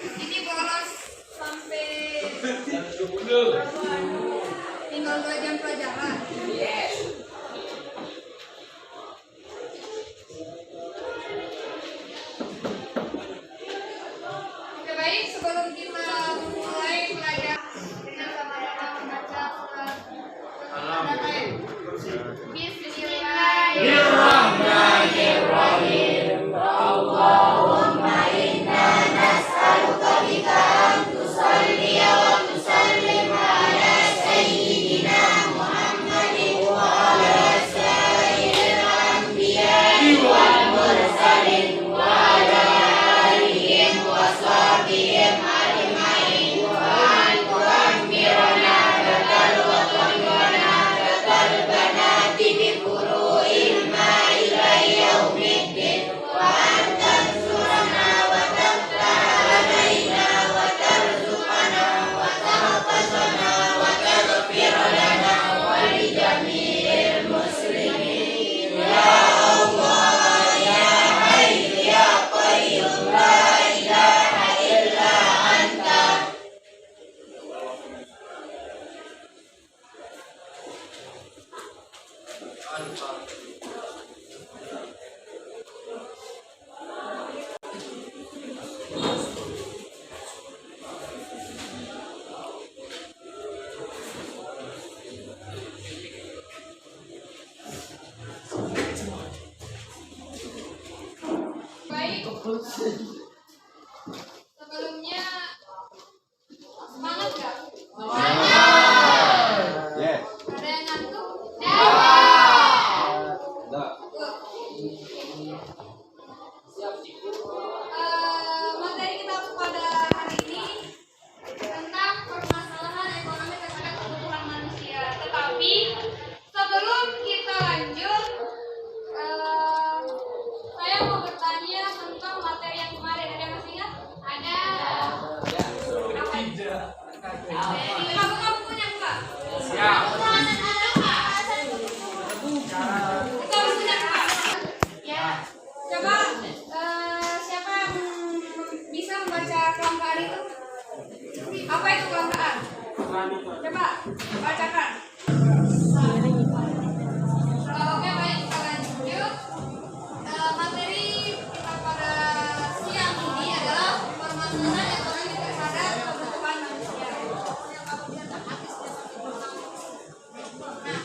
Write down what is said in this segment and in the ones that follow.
Ini bolos sampai tinggal 2 jam pelajaran. Oke, baik, sebelum kita mulai belajar dengan sama-sama membaca surat Al-Baqarah. Bismillahirrahmanirrahim. Allahumma inna nas'aluka bika an tusalli wa tusallim ala sayyidina Muhammadin wa ala sayyidil anbiya'i wal mursalin wa ala alihim wa sahbihim ajma'in wa an tu'ammirana bakal wa tu'ammirana bakal banati bi furu'il ma'ila yaumiddin wa an tansurana wa tabta alaina wa tarzuqana wa tahfazana wa taghfir lana wa li jami'il muslimin ya Allah ya Hayyu ya Qayyum la ilaha illa anta. Baik, sebelumnya semangat gak? Yes. Ada yang ngantuk? Materi kita pada hari ini tentang permasalahan ekonomi terhadap kebutuhan manusia. Tetapi sebelum kita lanjut, saya mau bertanya tentang materi yang kemarin. Ada yang masih ingat? Ada. Apa? Kamu punya enggak? Siap. Kamu punya enggak? Ya. Coba siapa yang bisa membaca kelangkaan itu? Apa itu kelangkaan? Coba bacakan. Oke, baik, kita lanjut. Materi kita pada siang ini adalah permasalahan ekonomi terhadap kebutuhan manusia. Nah,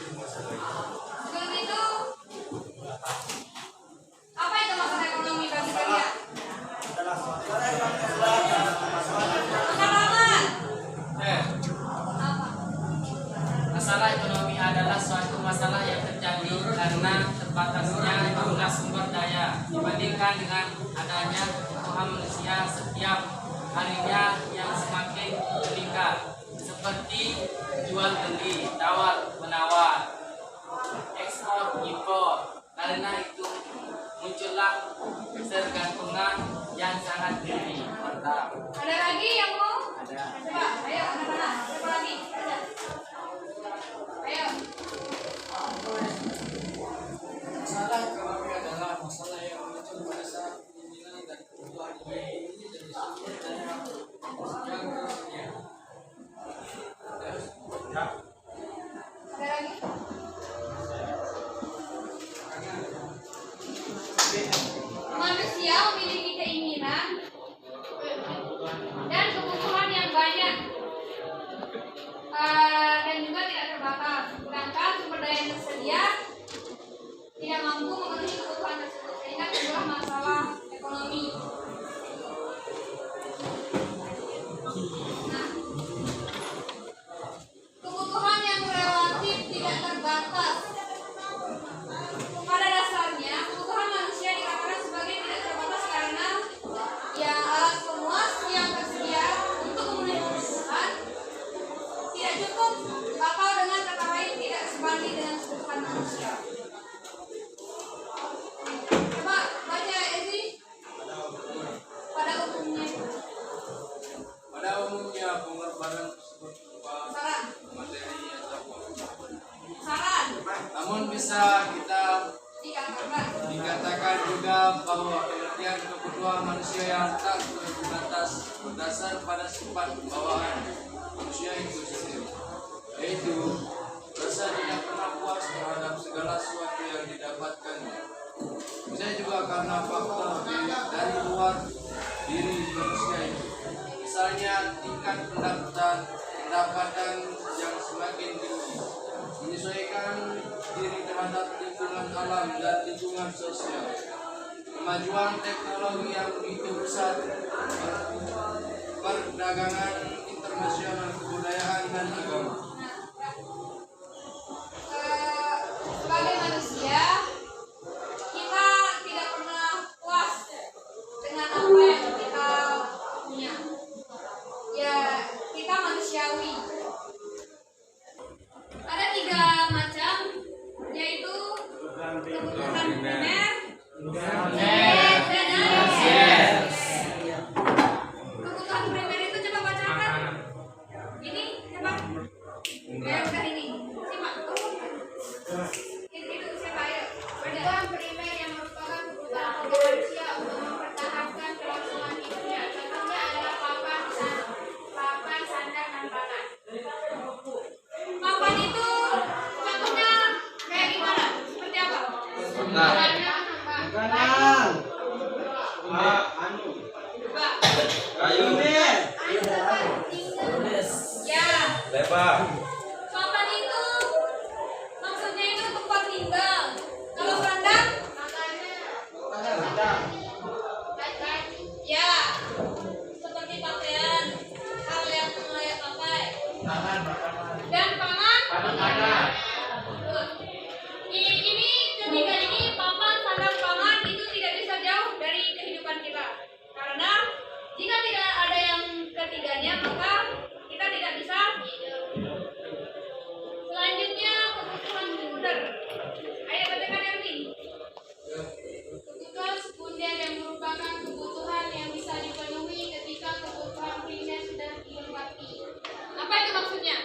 sebelum itu, apa itu masalah ekonomi bagi kalian? Masalah apa? Masalah ekonomi adalah suatu masalah yang terjadi karena terbatasnya jumlah sumber daya dibandingkan dengan adanya kebutuhan manusia setiap harinya yang semakin meningkat, seperti jual beli, tawar menawar, ekspor impor. Karena itu muncullah ketergantungan yang sangat tinggi. Mantap. Ada lagi yang mau? Ada. Coba, ayo anak-anak. Siapa lagi? Ada. Ayo. Masalah ekonomi adalah masalah yang muncul pada saat pimpinan dan kebutuhan ini dari sumber daya yang tersedia. Ada lagi? Manusia memiliki keinginan dan kebutuhan yang banyak dan juga tidak terbatas. Sedangkan sumber daya yang tersedia Nah, kebutuhan yang relatif tidak terbatas. Pada dasarnya, kebutuhan manusia dikatakan sebagai tidak terbatas karena ya alat pemuas yang tersedia untuk memenuhi kebutuhan tidak cukup atau dengan kata lain tidak sebanding dengan kebutuhan manusia. Coba baca Ezi. Pada umumnya. Pada umumnya pengorbanan tersebut berupa Saran. materi atau uang. Saran. Namun bisa kita dikatakan juga bahwa pengertian kebutuhan manusia yang tak terbatas berdasar pada sifat bawaan manusia itu sendiri, yaitu rasa tidak pernah puas terhadap segala sesuatu yang didapatkannya. Bisa juga karena faktor dari luar diri manusia itu, misalnya tingkat pendapatan yang semakin tinggi, menyesuaikan diri terhadap lingkungan alam dan lingkungan sosial, kemajuan teknologi yang begitu besar, perdagangan internasional, kebudayaan dan agama. Sebagai manusia, kita tidak pernah puas dengan apa yang kita punya. Ya, kita manusiawi. Ada 3 macam, yaitu kebutuhan primer, dan tersier. Kebutuhan primer itu coba bacakan. Ini siapa? Udah ini. Simak. Itu siapa ya? Kebutuhan primer yang merupakan kebutuhan pokok manusia untuk mempertahankan kelangsungan hidupnya. Contohnya adalah papan, sandang, dan pangan. Papan itu contohnya kayak gimana? Seperti apa? Kanan. Coba. Kayu. Ya. Lebar. Papan itu maksudnya itu tempat tinggal. Kalau sandang? Ya. Seperti pakaian, hal yang layak pakai. Dan pangan? Betul. Ini ketiga ini papan, sandang, pangan itu tidak bisa jauh dari kehidupan kita. Karena jika tidak ada yang ketiganya maka kita tidak bisa hidup. Selanjutnya kebutuhan sekunder. Ayo bacakan Erwin. Kebutuhan sekunder yang merupakan kebutuhan yang bisa dipenuhi ketika kebutuhan primer sudah dilewati. Apa itu maksudnya?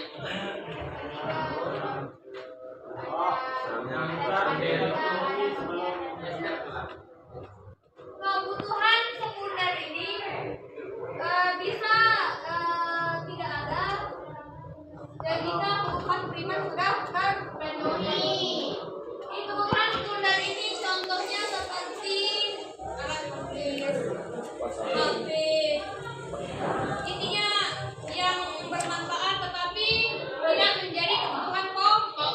Kebutuhan sekunder ini bisa tidak ada jika kebutuhan primer sudah terpenuhi. Kebutuhan sekunder ini contohnya seperti alat tulis, HP, intinya yang bermanfaat tetapi tidak menjadi kebutuhan pokok.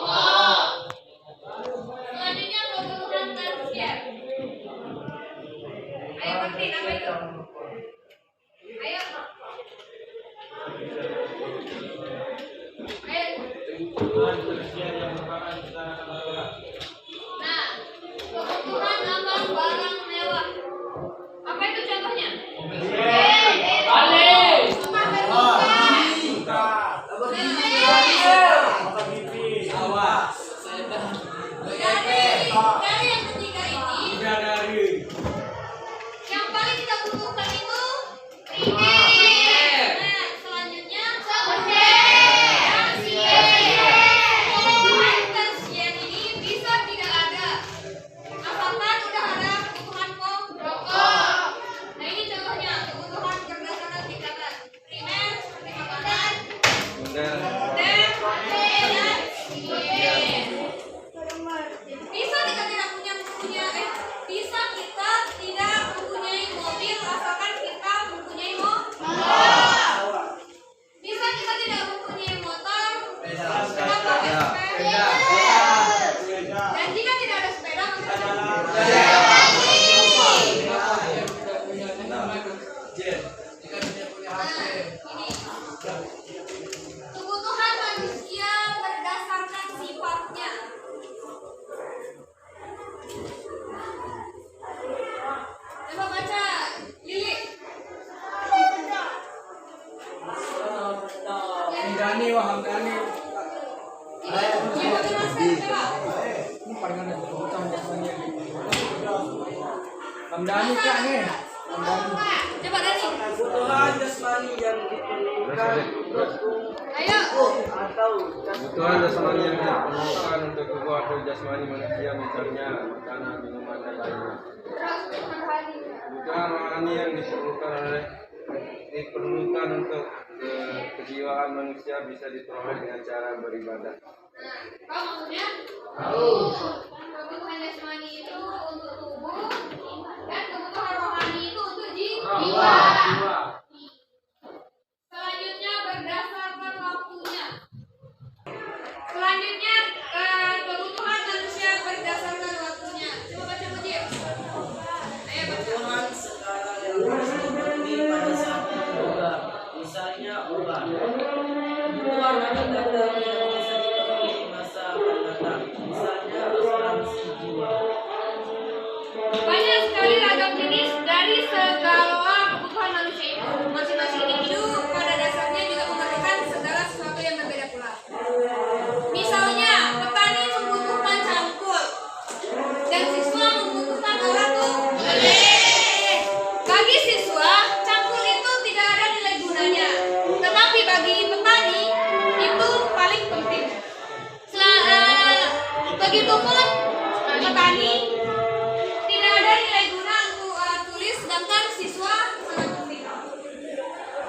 Selanjutnya kebutuhan tersier. Ayo Martin, apa itu? Ayo. Nah, kebutuhan amal barang mewah. Apa itu contohnya? Dari yang ketiga ini, yang paling kita butuhkan itu primer. Nah, selanjutnya kebutuhan tersier ini bisa tidak ada asalkan udah ada kebutuhan pokok. Nah, ini contohnya kebutuhan berdasarkan tingkatan primer seperti makanan, dan bisa kita tidak bisa kita tidak mempunyai mobil asalkan kita mempunyai motor. Bisa kita tidak mempunyai motor kita pakai sepeda. Dan jika tidak ada sepeda maka ini Hamdani wah Hamdani. Yang pakai masker coba. Ini paling ada kebutuhan jasmani. Hamdani kak nih. Hamdani. Coba Dani. Kebutuhan jasmani yang diperlukan Ayo. atau Kebutuhan jasmani yang diperlukan untuk tubuh atau jasmani manusia misalnya makanan, minuman, dan lainnya. Kebutuhan rohani yang diperlukan untuk kejiwaan manusia bisa diperoleh dengan cara beribadah. Tahu maksudnya? Tahu. Kebutuhan jasmani itu untuk tubuh dan kebutuhan rohani itu untuk jiwa. Selanjutnya berdasarkan waktunya. Selanjutnya kebutuhan manusia berdasarkan waktunya. Coba baca Mujib. Ayo baca. kebutuhan skala yang harus dipenuhi pada saat berubah, misalnya obat. Kebutuhan mendadak yang bisa dipenuhi di masa akan datang, misalnya asuransi jiwa. Banyak sekali ragam jenis dari segala kebutuhan manusia itu. Masing-masing individu pada dasarnya juga memerlukan segala sesuatu yang berbeda pula. Misalnya, petani membutuhkan cangkul dan siswa membutuhkan alat untuk meleleh. Bagi siswa, cangkul itu tidak ada nilai gunanya, tetapi bagi petani itu paling penting. Begitupun petani tidak ada nilai guna untuk alat tulis, sedangkan siswa sangat penting.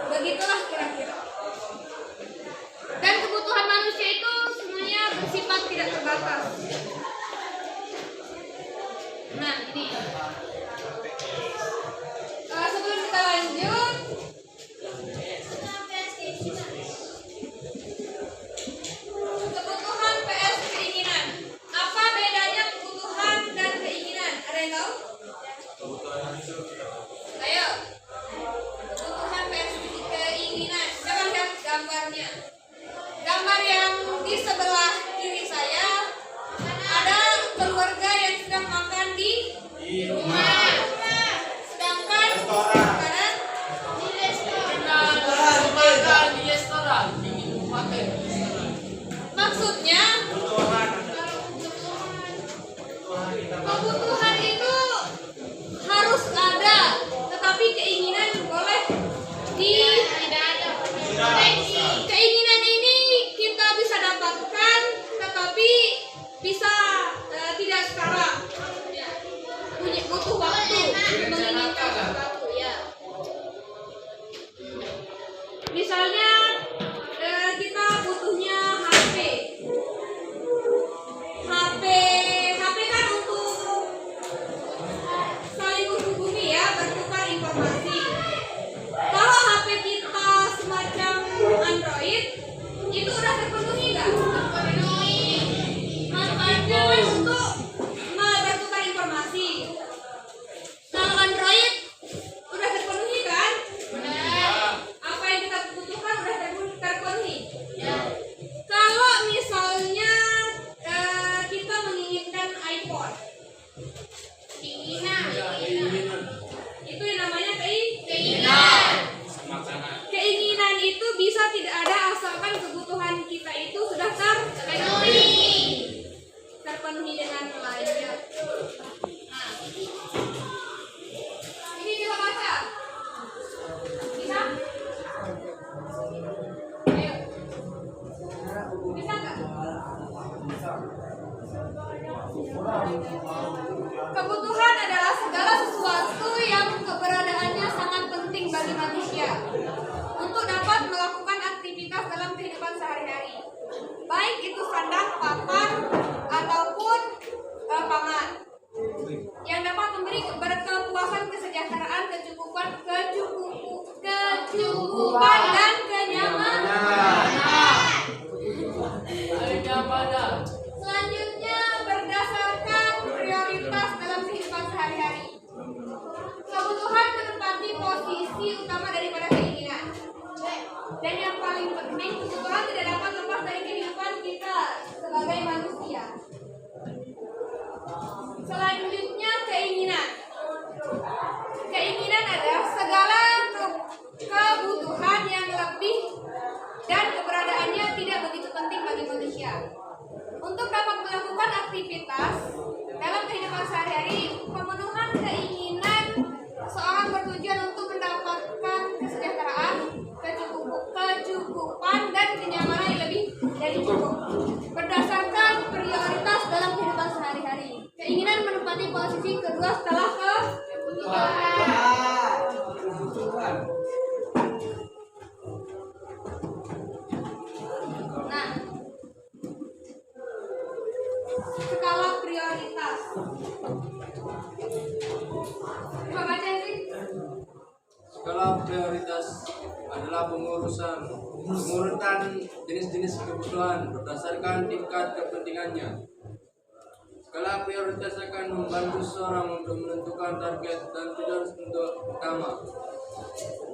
Begitulah kira-kira. Dan kebutuhan manusia itu semuanya bersifat tidak terbatas. Nah, ini. Sebelum kita lanjut, kebutuhan PS keinginan. Apa bedanya kebutuhan dan keinginan? Ada yang tahu? Ayo. Kebutuhan PS keinginan. Coba lihat gambarnya. Gambar yang di sebelah kiri saya ada keluarga yang sedang makan di rumah. Sedangkan kanan di restoran. Maksudnya kebutuhan itu harus ada, tetapi keinginan boleh tidak ada. Keinginan ini kita bisa dapatkan, tetapi bisa tidak sekarang. Ya. Butuh waktu menginginkan sesuatu. Ya. Misalnya kita butuhnya HP. HP kan untuk saling menghubungi ya, bertukar informasi. Kalau HP kita semacam Android, itu udah terpenuhi nggak? Terpenuhi. Manfaatnya kan untuk bertukar informasi. Kalau Android udah terpenuhi kan? Benar. Apa yang kita butuhkan udah terpenuhi. Ya. Kalau misalnya kita menginginkan iPhone, keinginan. Itu yang namanya keinginan. Keinginan itu bisa tidak ada asalkan kebutuhan kita itu sudah terpenuhi dengan lainnya. Nah, ini coba baca. Bisa? Ayo. Bisa nggak? Kebutuhan adalah segala sesuatu yang keberadaannya sangat penting bagi manusia untuk dapat melakukan aktivitas dalam kehidupan sehari-hari, baik itu sandang, papan, ataupun pangan, yang dapat memberi berkepuasan, kesejahteraan, kecukupan dan kenyamanan. Selanjutnya berdasarkan prioritas dalam kehidupan sehari-hari. Kebutuhan menempati posisi utama daripada keinginan. Dan yang paling penting, kebutuhan tidak dapat lepas dari kehidupan kita sebagai manusia. Selanjutnya keinginan. Keinginan adalah segala kebutuhan yang lebih dan keberadaan manusia. Untuk dapat melakukan aktivitas dalam kehidupan sehari-hari, pemenuhan keinginan seorang bertujuan untuk mendapatkan kesejahteraan, kecukupan, dan kenyamanan yang lebih dari cukup. Berdasarkan prioritas dalam kehidupan sehari-hari, keinginan menempati posisi kedua setelah kebutuhan. Nah, skala prioritas. Coba baca sih. Skala prioritas adalah pengurutan jenis-jenis kebutuhan berdasarkan tingkat kepentingannya. Skala prioritas akan membantu seseorang untuk menentukan target dan tujuan untuk utama.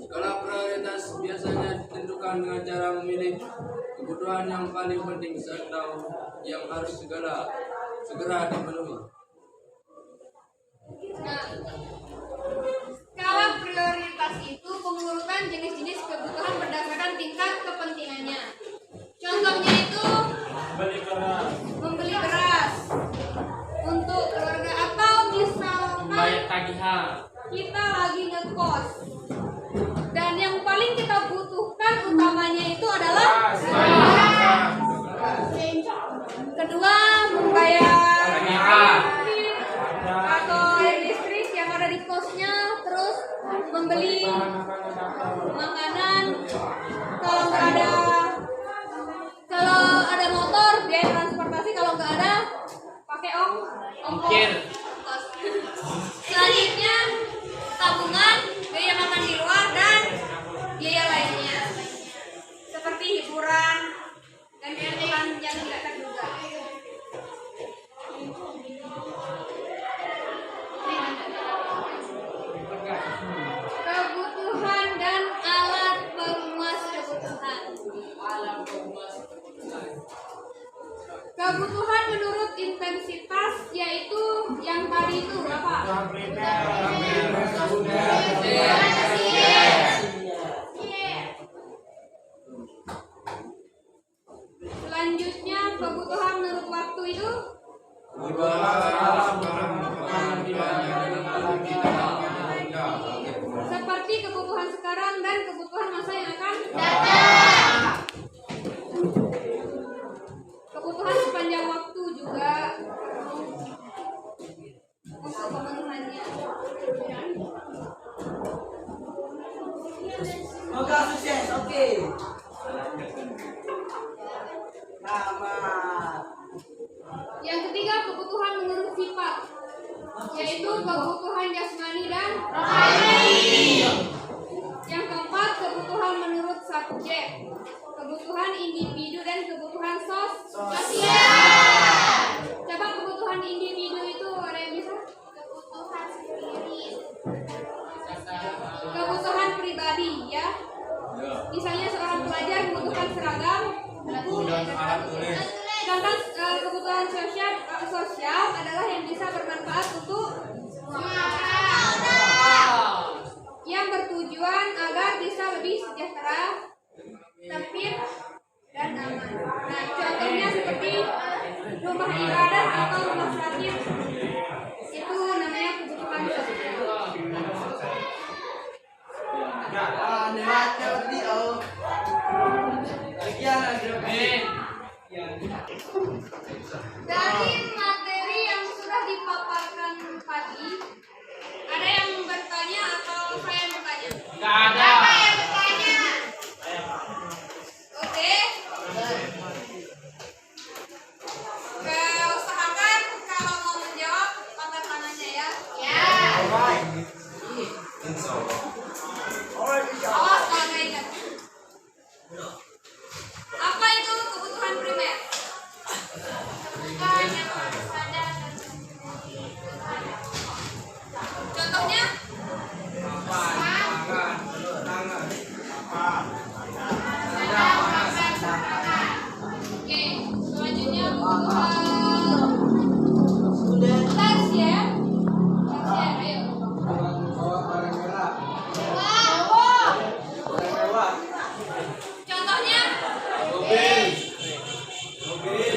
Skala prioritas biasanya ditentukan dengan cara memilih kebutuhan yang paling penting atau yang harus segera dipenuhi. Nah, skala prioritas itu pengurutan jenis-jenis kebutuhan berdasarkan tingkat kepentingannya. Contohnya itu membeli beras untuk keluarga, atau misalkan Membayar tagihan. kita lagi ngekos dan yang paling kita butuhkan utamanya itu adalah kedua membayar Tagihan. atau air listrik yang ada di kosnya, terus membeli makanan, kalau ada motor biaya transportasi, kalau nggak ada pakai Ongkir. ongkos. Selanjutnya tabungan, biaya makan di luar, dan biaya lainnya seperti hiburan dan kebutuhan yang tidak terduga. Kebutuhan dan alat pemuas kebutuhan. Kebutuhan menurut intensitas, yaitu yang tadi itu apa? Selanjutnya kebutuhan menurut waktu itu seperti kebutuhan sekarang dan kebutuhan masa yang akan datang. Kebutuhan sepanjang waktu juga untuk pemenuhannya. Semoga sukses. Oke. Selamat. Yang ketiga kebutuhan menurut sifat, yaitu kebutuhan jasmani dan rohani. Yang keempat kebutuhan menurut subjek, kebutuhan individu dan kebutuhan sosial. Coba kebutuhan individu itu ada yang bisa? Kebutuhan sendiri, kebutuhan pribadi, ya. Misalnya seorang pelajar membutuhkan seragam, buku, dan alat tulis. Sedangkan kebutuhan sosial adalah yang bisa bermanfaat untuk yang bertujuan agar bisa lebih sejahtera, tertib, dan aman. Nah, contohnya seperti rumah ibadah atau rumah sakit, itu namanya kebutuhan sosial. Dari materi yang sudah dipaparkan tadi, ada yang bertanya atau saya yang bertanya? Nggak ada. Siapa yang bertanya? Oke. Usahakan kalau mau menjawab angkat tangannya ya. Ya. Awas kalau nggak ingat. Apa itu kebutuhan primer? Kebutuhan yang harus ada dan contohnya? Oke, selanjutnya kebutuhan tersier. Tersier, ayo. Contohnya? Mobil.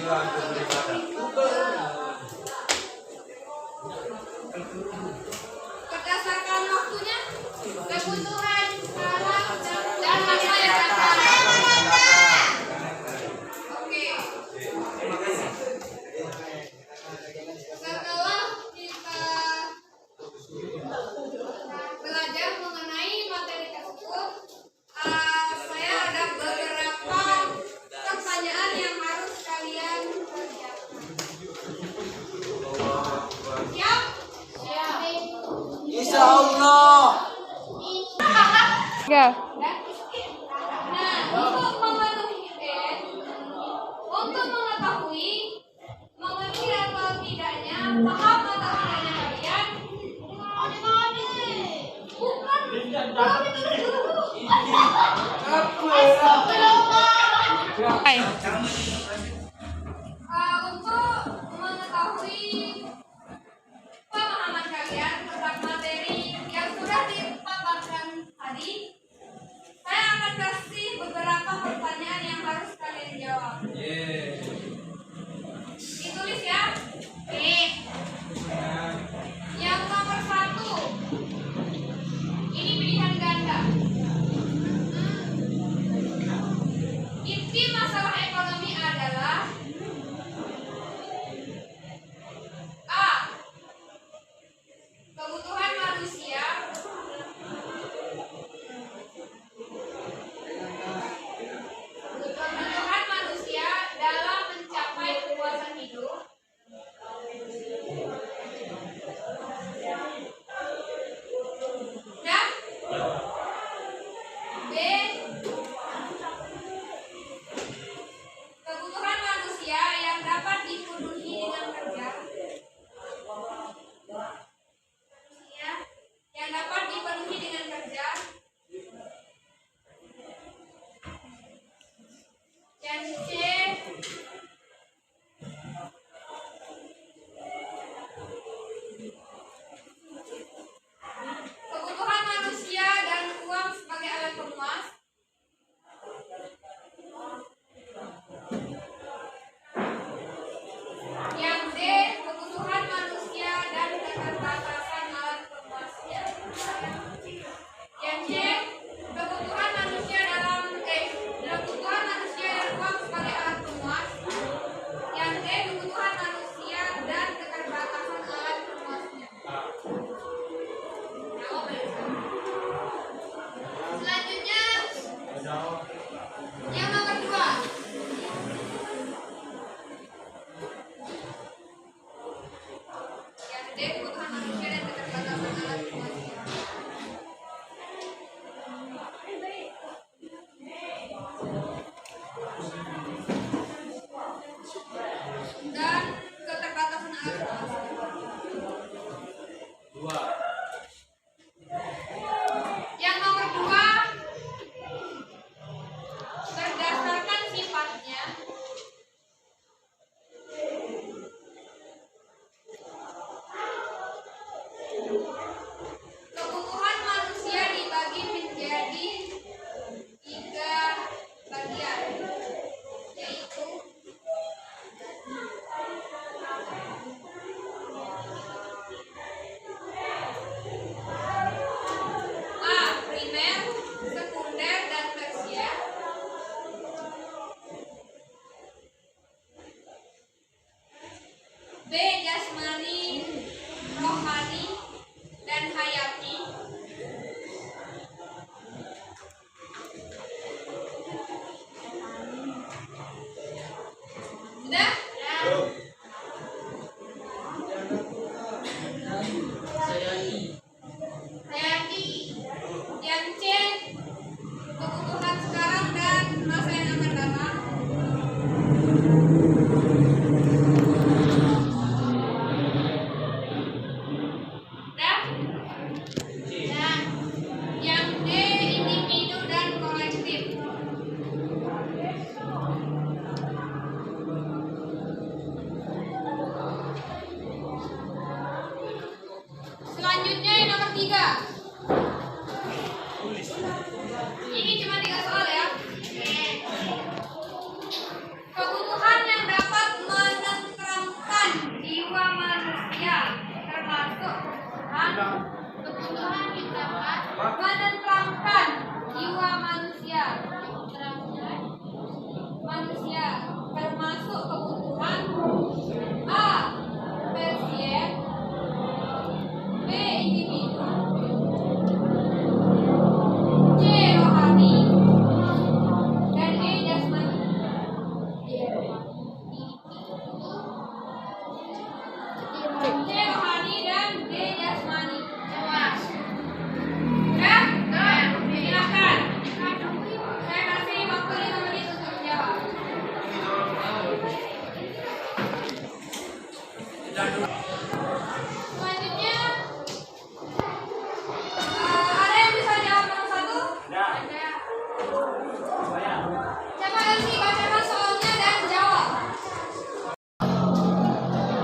juga untuk beribadah. Berdasarkan waktunya, kebutuhan sekarang dan masa yang akan datang. Oke. Setelah kita belajar mengenai materi tersebut, saya ada beberapa pertanyaan yang harus kalian kerjakan. Siap? Siap. Insya Allah. Nah, untuk mengetahui memenuhi atau tidaknya paham atau tidaknya kalian, bukan untuk mengetahui pemahaman kalian tentang materi yang sudah dipaparkan tadi, saya akan kasih beberapa pertanyaan yang harus kalian jawab. Ditulis ya. Oke. Yang nomor 1, ini pilihan ganda. Inti masalah ekonomi adalah A. Kebutuhan manusia. Kebutuhan manusia dalam mencapai kepuasan hidup. Dan B. Kebutuhan manusia yang dapat dipenuhi dengan kerja. Ya, yang dapat dipenuhi dengan kerja. Yang C. Kebutuhan manusia dan uang sebagai alat pemuas. Yang D. Kebutuhan manusia dan keterbatasan alat pemuasnya. Yang C. Kebutuhan manusia kebutuhan manusia dan uang sebagai alat pemuas. Yang D. Kebutuhan manusia dan keterbatasan alat pemuasnya. Selanjutnya, yang nomor 2. Yang D. Kebutuhan manusia dan keterbatasan alat pemuasnya. Dan keterbatasan alat pemuasnya. Yang nomor 2, berdasarkan sifatnya, kebutuhan manusia dibagi menjadi 3 bagian, yaitu A. Primer, sekunder, dan tersier. B. Jasmani, rohani, dan hayati. Sudah? Hayati. Yang C. Kebutuhan sekarang dan masa yang akan datang. Sudah? Dan yang D. Individu dan kolektif. Selanjutnya yang nomor 3. Ini cuma 3 soal ya. Kebutuhan yang dapat Selanjutnya, ada yang bisa jawab nomor 1? Ada. Siapa yang sih bacakan soalnya dan jawab?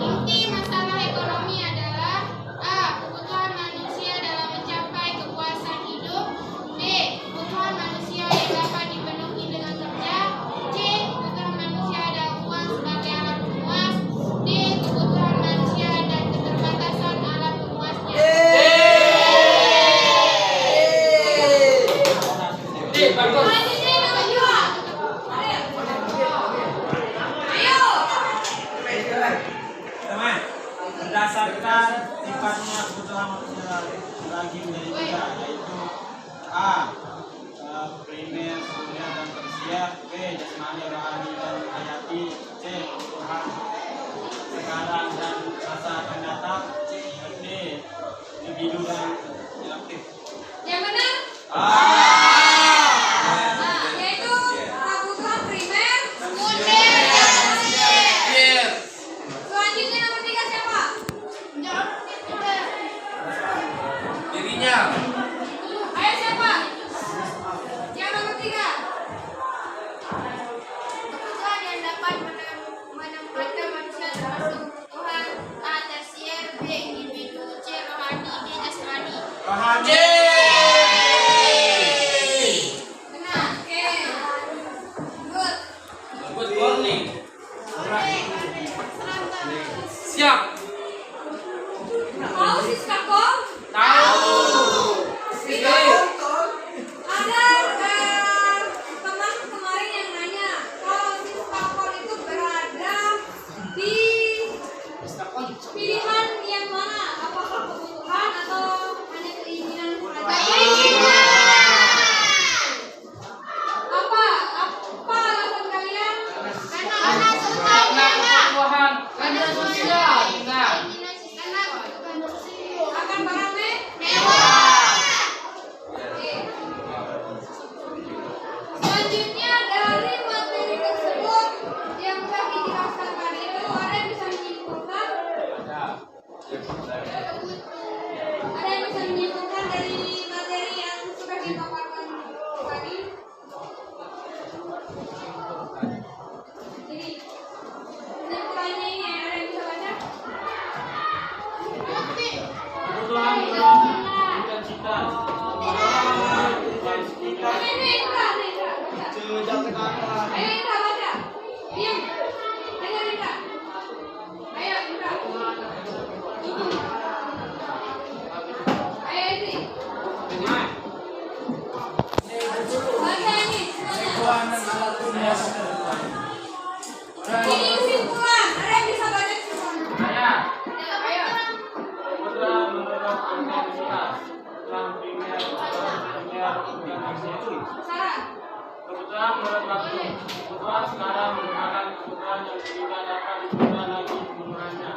Inti masalah ekonomi adalah A. Kebutuhan manusia dalam mencapai kepuasan hidup. B. Kebutuhan manusia yang dapat dipenuhi dengan kerja. C. Kebutuhan manusia dan uang sebagai alat pemuas. D. Kebutuhan manusia dan keterbatasan alat pemuasnya. Bagus. Selanjutnya nomor 2. Ayo. Teman, berdasarkan sifatnya kebutuhan manusia lagi menjadi tiga, yaitu A. Primer, sekunder, dan tersier. B. Jasmani, rohani, dan hayati. C. Kebutuhan sekarang dan masa akan datang. D. Individu dan kolektif. Yang benar? Yaitu kebutuhan primer, sekunder, dan tersier. Selanjutnya nomor 3 siapa? Dirinya. Ayo siapa? Yang nomor 3. Kebutuhan yang dapat menempatkan manusia termasuk kebutuhan A. Tersier, B. Individu, C. Rohani, D. Jasmani. Rohani. Benar. Oke. Good. Good morning. Siap. Tahu Siska Kong? Tahu. Ada teman kemarin yang nanya kalau Siska Kong itu berada di pilihan yang mana? Apakah kebutuhan atau hanya keinginan saja? Apa alasan kalian? Karena semuanya Tuhan. Ada sosial. Nah. Akan barangnya mewah. Oke. Selanjutnya dari materi tersebut yang sudah dijelaskan tadi itu ada yang bisa menyimpulkan? Ada yang bisa menyimpulkan dari materi yang sudah dipaparkan tadi? Jadi kesimpulannya ini ada yang bisa baca? Kebutuhan intensitas. Ini Indra, baca. Ayo Indra baca. Diam. Ayo Indra. Ayo Indra. Ayo Indri. Baca ini semuanya. Ini kesimpulan. Ada yang bisa baca kesimpulannya? Ayo. Kebutuhan menurut intensitas. Kebutuhan primer, sekunder, dan tersier. Sarah. Kebutuhan menurut waktu. Kebutuhan sekarang merupakan kebutuhan yang tidak dapat ditunda lagi pemenuhannya.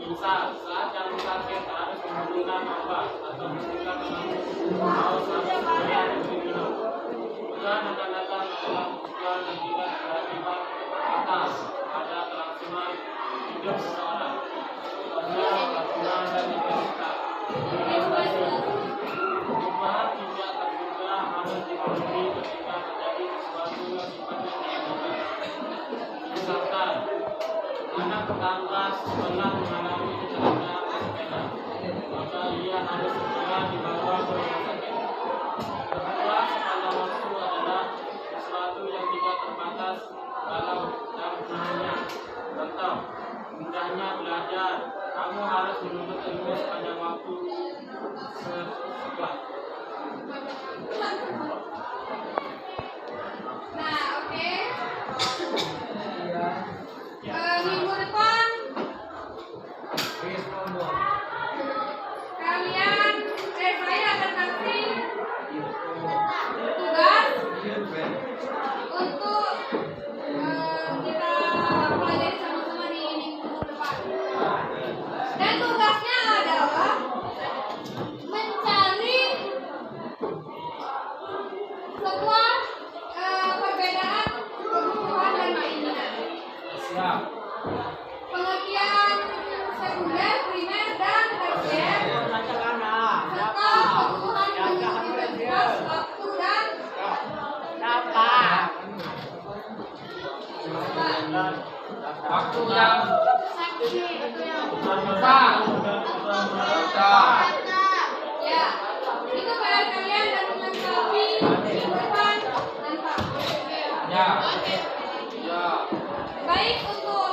Misal, saat yang sakit harus membutuhkan obat atau menunda haus harus bayar untuk minum. Kebutuhan akan datang adalah kebutuhan yang tidak berakibat fatal pada kelangsungan hidup seseorang. Contoh, kelangsungan dan intensitas. Kebutuhan tidak terduga harus dipenuhi ketika terjadi sesuatu yang sifatnya menyenangkan. Misalkan, anak tetangga setelah mengalami kecelakaan sepeda, maka ia harus segera dibawa ke rumah sakit. Kebutuhan sepanjang waktu adalah sesuatu yang tidak terbatas dalam jangkauannya. Contoh, mudahnya belajar, kamu harus menuntut ilmu sepanjang waktu sebuah. Nah, oke. Minggu depan kalian saya akan kasih tugas untuk kita pelajari sama-sama di minggu depan. Dan tugasnya adalah mencari semua perbedaan kebutuhan dan keinginan. Siap. Pengertian Waktu yang Ya, itu pada kalian dan melengkapi depan dan pak. Ya. Oke. Ya. Baik untuk